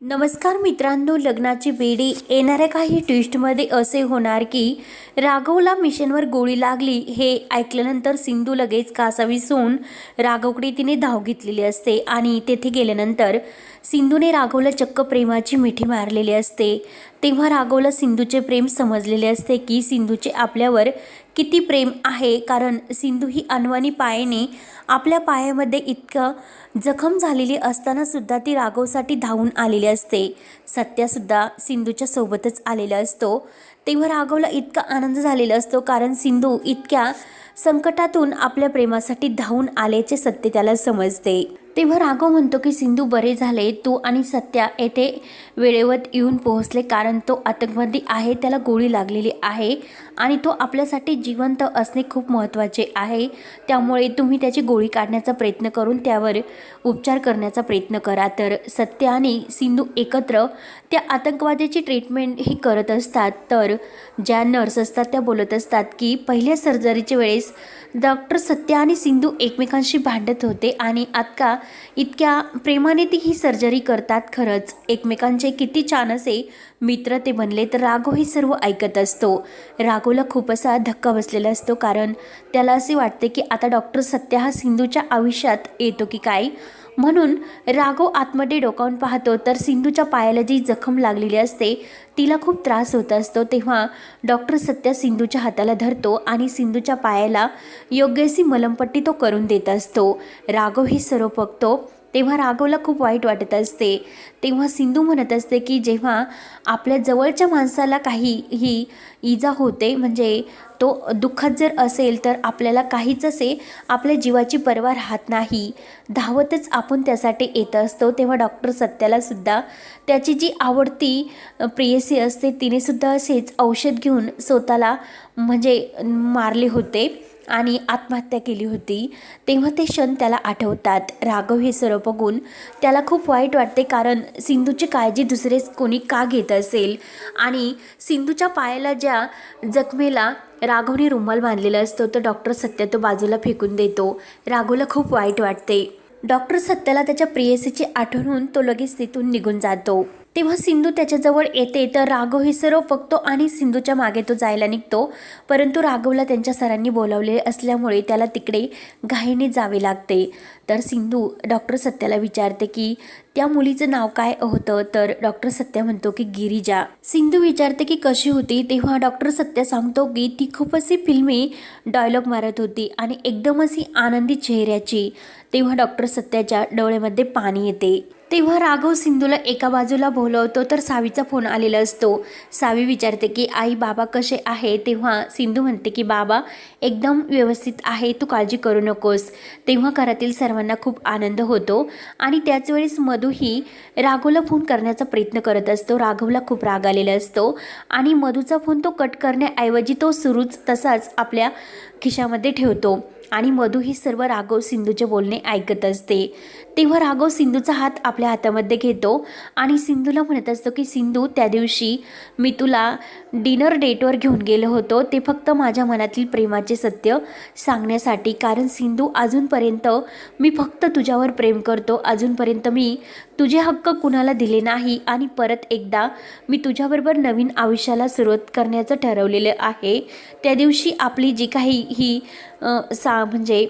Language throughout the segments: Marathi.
नमस्कार मित्रांनो, लग्नाची बेडी येणाऱ्या काही ट्विस्टमध्ये असे होणार की राघवला मिशनवर गोळी लागली हे ऐकल्यानंतर सिंधू लगेच कासावी सून राघवकडे तिने धाव घेतलेली असते आणि तेथे गेल्यानंतर सिंधूने राघवला चक्क प्रेमाची मिठी मारलेली असते। तेव्हा राघवला सिंधूचे प्रेम समजलेले असते की सिंधूचे आपल्यावर किती प्रेम आहे, कारण सिंधू ही अनवाणी पायाने आपल्या पायामध्ये इतकं जखम झालेली असताना सुद्धा ती राघवसाठी धावून आलेली असते। सत्यासुद्धा सिंधूच्या सोबतच आलेला असतो। तेव्हा राघवला इतका आनंद झालेला असतो, कारण सिंधू इतक्या संकटातून आपल्या प्रेमासाठी धावून आल्याचे सत्य त्याला समजते। तेव्हा राघव म्हणतो की सिंधू, बरे झाले तू आणि सत्या येथे वेळेवर येऊन पोहोचले, कारण तो आतंकवादी आहे, त्याला गोळी लागलेली आहे आणि तो आपल्यासाठी जिवंत असणे खूप महत्त्वाचे आहे। त्यामुळे तुम्ही त्याची गोळी काढण्याचा प्रयत्न करून त्यावर उपचार करण्याचा प्रयत्न करा। तर सत्य आणि सिंधू एकत्र त्या आतंकवाद्याची ट्रीटमेंट ही करत असतात। तर ज्या नर्स असतात त्या बोलत असतात की पहिल्या सर्जरीच्या वेळेस डॉक्टर सत्य आणि सिंधू एकमेकांशी भांडत होते आणि आता इतक्या प्रेमाने ती ही सर्जरी करतात। खरंच एकमेकांचे किती छान असे मित्र ते बनले। तर राघव हे सर्व ऐकत असतो। राघवला खूप असा धक्का बसलेला असतो, कारण त्याला असे वाटते की आता डॉक्टर सत्य हा सिंधूच्या आयुष्यात येतो की काय, म्हणून राघव आतमध्ये डोकावून पाहतो। तर सिंधूच्या पायाला जी जखम लागलेली असते तिला खूप त्रास होत असतो। तेव्हा डॉक्टर सत्य सिंधूच्या हाताला धरतो आणि सिंधूच्या पायाला योग्य अशी मलमपट्टी तो करून देत असतो। राघव हे सर्व बघतो तेव्हा राघवला खूप वाईट वाटत असते। तेव्हा सिंधू म्हणत असते की जेव्हा आपल्या जवळच्या माणसाला काही इजा होते, म्हणजे तो दुःखात जर असेल तर आपल्याला काहीच असे आपल्या जीवाची पर्वा राहत नाही, धावतच आपण त्यासाठी येत असतो। तेव्हा डॉक्टर सत्याला सुद्धा त्याची जी आवडती प्रेयसी असते तिने सुद्धा असेच औषध घेऊन स्वतःला म्हणजे मारले होते आणि आत्महत्या केली होती। तेव्हा ते क्षण त्याला आठवतात। राघव हे सर्व बघून त्याला खूप वाईट वाटते, कारण सिंधूची काळजी दुसरेच कोणी का घेत असेल आणि सिंधूच्या पायाला ज्या जखमेला राघवने रुमाल बांधलेला असतो तर डॉक्टर सत्य तो बाजूला फेकून देतो। राघवला खूप वाईट वाटते। डॉक्टर सत्याला त्याच्या प्रेयसीची आठवण होऊन तो लगेच तिथून निघून जातो। तेव्हा सिंधू त्याच्याजवळ येते तर राघव हे सर्व बघतो आणि सिंधूच्या मागे तो जायला निघतो, परंतु राघवला त्यांच्या सरांनी बोलावले असल्यामुळे त्याला तिकडे घाईने जावे लागते। तर सिंधू डॉक्टर सत्याला विचारते की त्या मुलीचं नाव काय होतं, तर डॉक्टर सत्या म्हणतो की गिरिजा। सिंधू विचारते की कशी होती, तेव्हा डॉक्टर सत्या सांगतो की ती खूप अशी फिल्मी डायलॉग मारत होती आणि एकदम अशी आनंदी चेहऱ्याची। तेव्हा डॉक्टर सत्याच्या डोळ्यामध्ये पाणी येते। तेव्हा राघव सिंधूला एका बाजूला बोलवतो तर सावीचा फोन आलेला असतो। सावी विचारते की आई बाबा कसे आहे, तेव्हा सिंधू म्हणते की बाबा एकदम व्यवस्थित आहे, तू काळजी करू नकोस। तेव्हा घरातील सर्वांना खूप आनंद होतो आणि त्याच वेळेस मधूही राघवला फोन करण्याचा प्रयत्न करत असतो। राघवला खूप राग आलेला असतो आणि मधूचा फोन तो कट करण्याऐवजी तो सुरूच तसाच आपल्या खिशामध्ये ठेवतो आणि मधू ही सर्व राघव सिंधूचे बोलणे ऐकत असते। तेव्हा राघव सिंधूचा हात आपल्या हातामध्ये घेतो आणि सिंधूला म्हणत असतो की सिंधू, त्या दिवशी मी तुला डिनर डेटवर घेऊन गेलो होतो ते फक्त माझ्या मनातील प्रेमाचे सत्य सांगण्यासाठी, कारण सिंधू अजूनपर्यंत मी फक्त तुझ्यावर प्रेम करतो, अजूनपर्यंत मी तुझे हक्क कुणाला दिले नाही आणि परत एकदा मी तुझ्याबरोबर नवीन आयुष्याला सुरुवात करण्याचं ठरवलेलं आहे। त्या दिवशी आपली जी काही ही म्हणजे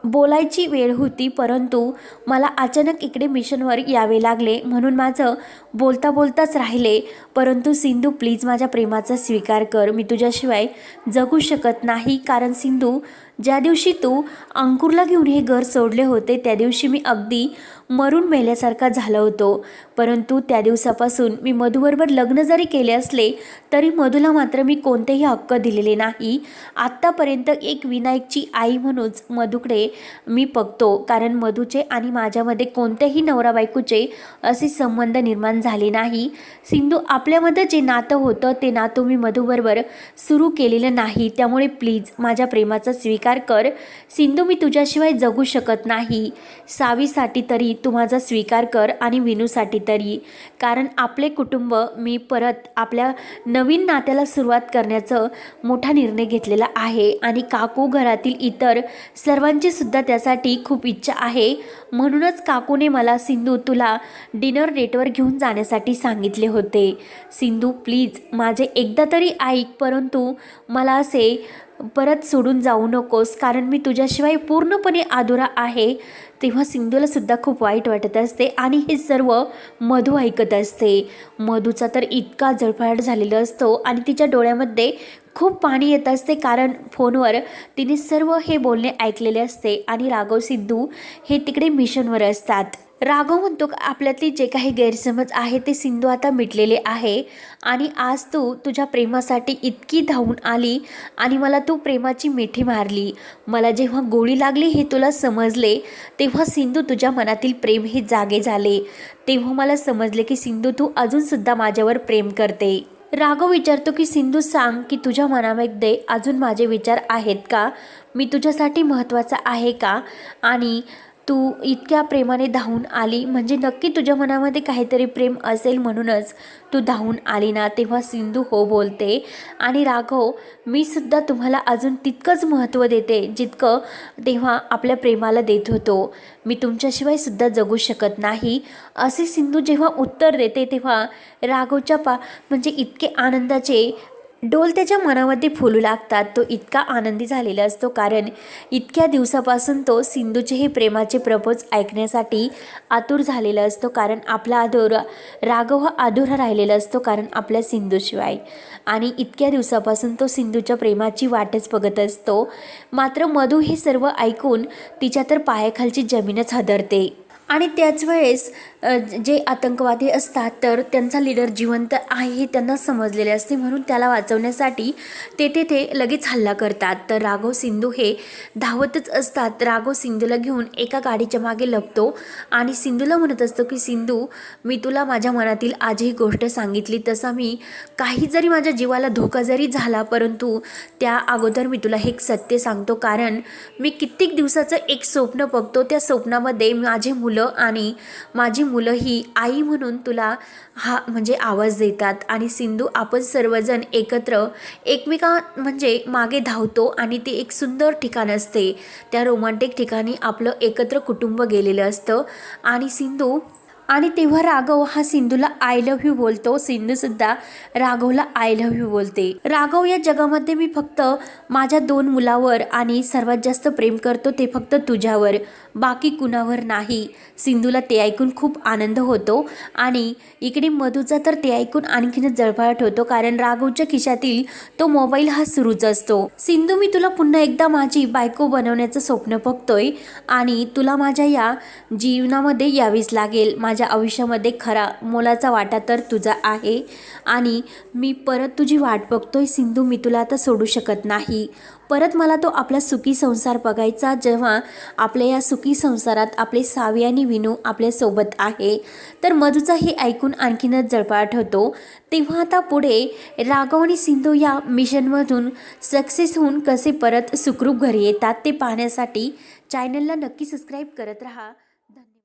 बोलायची वेळ होती, परंतु मला अचानक इकडे मिशनवर यावे लागले म्हणून माझं बोलता बोलताच राहिले। परंतु सिंधू प्लीज माझ्या प्रेमाचा स्वीकार कर, मी तुझ्याशिवाय जगू शकत नाही, कारण सिंधू ज्या दिवशी तू अंकुरला घेऊन हे घर सोडले होते त्या दिवशी मी अगदी मरून मेल्यासारखा झालो होतो, परंतु त्या दिवसापासून मी मधूबरोबर लग्न जरी केले असले तरी मधूला मात्र मी कोणतेही हक्क दिलेले नाही। आत्तापर्यंत एक विनायकची आई म्हणूनच मधूकडे मी बघतो, कारण मधूचे आणि माझ्यामध्ये कोणतेही नवरा बायकोचे असे संबंध निर्माण झाले नाही। सिंधू, आपल्यामध्ये जे नातं होतं ते नातं मी मधूबरोबर सुरू केलेलं नाही, त्यामुळे प्लीज माझ्या प्रेमाचा स्वीकार स्वीकार कर सिंधू, मी तुझ्याशिवाय जगू शकत नाही. सावीसाठी तरी तू माझा स्वीकार कर आणि विनूसाठी तरी, कारण आपले कुटुंब मी परत आपल्या नवीन नात्याला सुरुवात करण्याचं मोठा निर्णय घेतलेला आहे आणि काकू घरातील इतर सर्वांची सुद्धा त्यासाठी खूप इच्छा आहे. म्हणूनच काकूने मला सिंधू तुला डिनर डेटवर घेऊन जाण्यासाठी सांगितले होते. सिंधू प्लीज माझे एकदा तरी ऐक, परंतु मला असे परत सोडून जाऊ नकोस, कारण मी तुझ्याशिवाय पूर्णपणे अधुरा आहे. तेव्हा सिंधूला सुद्धा खूप वाईट वाटत असते आणि हे सर्व मधू ऐकत असते. मधूचा तर इतका जळफळाट झालेला असतो आणि तिच्या डोळ्यामध्ये खूप पाणी येत असते, कारण फोनवर तिने सर्व हे बोलणे ऐकलेले असते आणि राघव सिद्धू हे तिकडे मिशनवर असतात. राघव म्हणतो आपल्यातली जे काही गैरसमज आहे ते सिंधू आता मिटलेले आहे आणि आज तू तुझ्या प्रेमासाठी इतकी धावून आली आणि मला तू प्रेमाची मिठी मारली. मला जेव्हा गोळी लागली हे तुला समजले तेव्हा सिंधू तुझ्या मनातील प्रेम हे जागे झाले. तेव्हा मला समजले की सिंधू तू अजूनसुद्धा माझ्यावर प्रेम करते. राघव विचारतो की सिंधू सांग की तुझ्या मनामध्ये अजून माझे विचार आहेत का, मी तुझ्यासाठी महत्त्वाचा आहे का, आणि तू इतक्या प्रेमाने धावून आली म्हणजे नक्की तुझ्या मनामध्ये काहीतरी प्रेम असेल म्हणूनच तू धावून आली ना. तेव्हा सिंधू हो बोलते आणि राघव मी सुद्धा तुम्हाला अजून तितकंच महत्त्व देते जितकं तेव्हा आपल्या प्रेमाला देत होतो. मी तुमच्याशिवाय सुद्धा जगू शकत नाही असे सिंधू जेव्हा उत्तर देते तेव्हा राघवच्या म्हणजे इतके आनंदाचे डोल त्याच्या मनामध्ये फुलू लागतात. तो इतका आनंदी झालेला असतो कारण इतक्या दिवसापासून तो सिंधूचे हे प्रेमाचे प्रपोज ऐकण्यासाठी आतुर झालेला असतो, कारण आपला राघव हा अधुरा राहिलेला असतो कारण आपल्या सिंधूशिवाय. आणि इतक्या दिवसापासून तो सिंधूच्या प्रेमाची वाटच बघत असतो. मात्र मधू हे सर्व ऐकून तिच्या तर पायाखालची जमीनच हादरते. आणि त्याच वेळेस जे आतंकवादी असतात तर त्यांचा लीडर जिवंत आहे हे त्यांना समजलेले असते, म्हणून त्याला वाचवण्यासाठी ते लगेच हल्ला करतात. तर राघव सिंधू हे धावतच असतात. राघव सिंधूला घेऊन एका गाडीच्या मागे लपतो आणि सिंधूला म्हणत असतो की सिंधू मी तुला माझ्या मनातील आजही गोष्ट सांगितली, तसा मी काही जरी माझ्या जीवाला धोका जरी झाला परंतु त्या अगोदर मी तुला हे सत्य सांगतो, कारण मी कित्येक दिवसाचं एक स्वप्न बघतो. त्या स्वप्नामध्ये माझी मुलं आणि माझी मुलं ही आई म्हणून तुला म्हणजे आवाज देतात आणि सिंधू आपण सर्वजण एकत्र एकमेका म्हणजे मागे धावतो आणि ते एक सुंदर ठिकाण असते. त्या रोमॅन्टिक ठिकाणी आपलं एकत्र कुटुंब गेलेलं असतं आणि तेव्हा राघव हा सिंधूला आय लव्ह यू बोलतो. सिंधूसुद्धा राघवला आय लव्ह यू बोलते. राघव या जगामध्ये मी फक्त माझ्या 2 मुलावर आणि सर्वात जास्त प्रेम करतो ते फक्त तुझ्यावर, बाकी कुणावर नाही. सिंधूला ते ऐकून खूप आनंद होतो आणि इकडे मधूचा तर ते ऐकून आणखीनच जळफळाट होतो, कारण राघवच्या खिशातील तो मोबाईल हा सुरूच असतो. सिंधू मी तुला पुन्हा एकदा माझी बायको बनवण्याचं स्वप्न बघतोय आणि तुला माझ्या या जीवनामध्ये यावीच लागेल. माझ्या आयुष्यामध्ये खरा मोलाचा वाटा तर तुझा आहे आणि मी परत तुझी वाट बघतोय. सिंधू मी तुला आता सोडू शकत नाही. परत मला तो आपला सुखी संसार बघायचा, जेव्हा आपल्या या सुखी संसारात आपले सावी आणि विनू आपल्यासोबत आहे. तर मधूचा हे ऐकून आणखीनच जळफळाट होतो. तेव्हा आता पुढे राघव आणि सिंधू या मिशनमधून सक्सेस होऊन कसे परत सुखरूप घरी येतात ते पाहण्यासाठी चॅनलला नक्की सबस्क्राईब करत राहा.